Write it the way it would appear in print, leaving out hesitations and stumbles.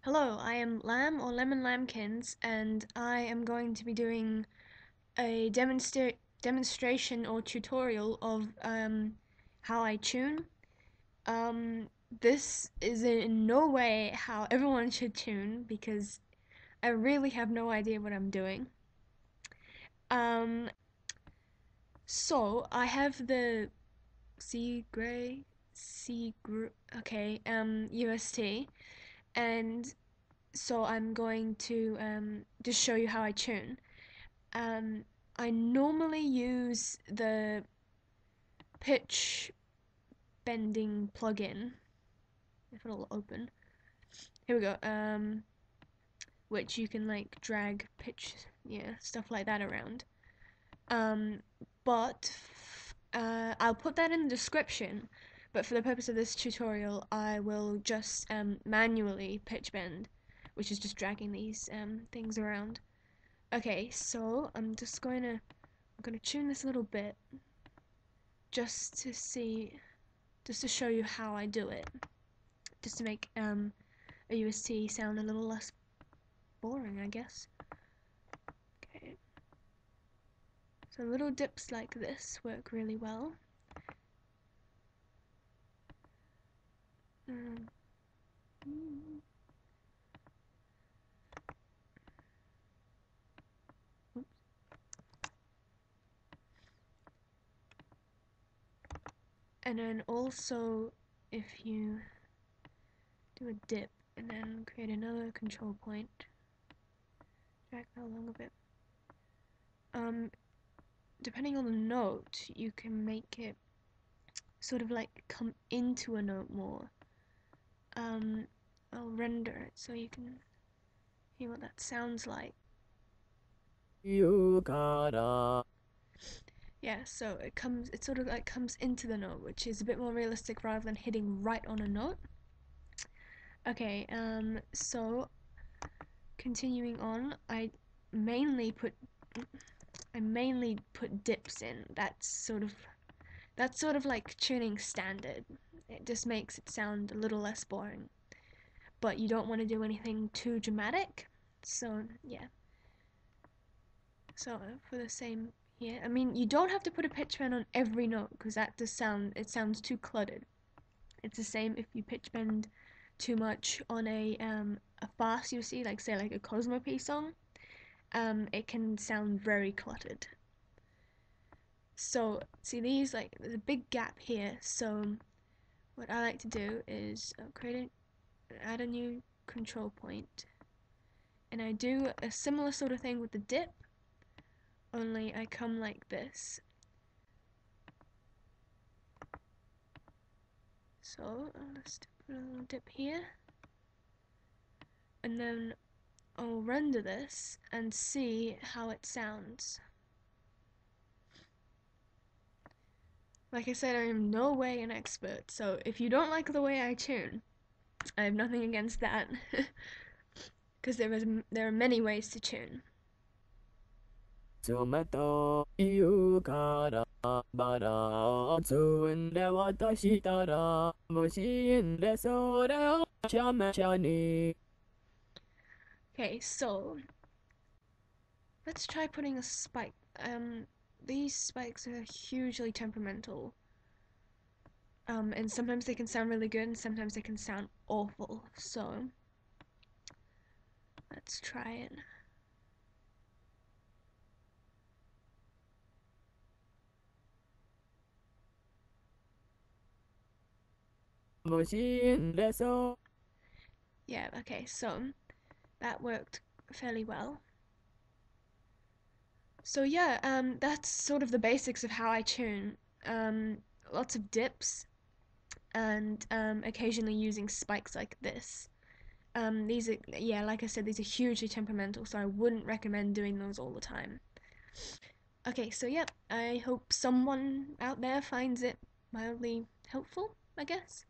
Hello, I am Lamb or Lemon Lambkins, and I am going to be doing a demonstration or tutorial of how I tune. Um, this is in no way how everyone should tune because I really have no idea what I'm doing. Um, so I have the C gray, okay, UST, and so I'm going to just show you how I tune. Um, I normally use the pitch bending plugin, if it'll open. Here we go. Which you can like drag pitch, yeah, stuff like that around. Um, but I'll put that in the description. But for the purpose of this tutorial, I will just manually pitch bend, which is just dragging these things around. Okay, so I'm gonna tune this a little bit just to show you how I do it, just to make a UST sound a little less boring, I guess. Okay, so little dips like this work really well. Um, and then also, if you do a dip and then create another control point, drag that along a bit. Depending on the note, you can make it sort of like come into a note more. I'll render it so you can hear what that sounds like. You gotta. Yeah, so it sort of like comes into the note, which is a bit more realistic rather than hitting right on a note. Okay, so continuing on, mainly put I mainly put dips in. That's sort of like tuning standard. It just makes it sound a little less boring. But you don't want to do anything too dramatic. So, yeah. So, for the same here, I mean, you don't have to put a pitch bend on every note because it sounds too cluttered. It's the same if you pitch bend too much on a fast UC, like say like a Cosmo P song. It can sound very cluttered. So see these, like there's a big gap here. So what I like to do is add a new control point, and I do a similar sort of thing with the dip, only I come like this. So let's put a little dip here, and then I'll render this and see how it sounds. Like I said, I am no way an expert, so if you don't like the way I tune, I have nothing against that, because there are many ways to tune. Tomato. You gotta. Bara. Tsunde watashitara. Mushinde sore. Chamachani. Okay, so let's try putting a spike. These spikes are hugely temperamental. And sometimes they can sound really good, and sometimes they can sound awful. So let's try it. Mushinde so. Yeah, okay, so that worked fairly well. So yeah, that's sort of the basics of how I tune. Um, Lots of dips and occasionally using spikes like this. These are, yeah, like I said, these are hugely temperamental, so I wouldn't recommend doing those all the time. Okay, so yeah, I hope someone out there finds it mildly helpful, I guess.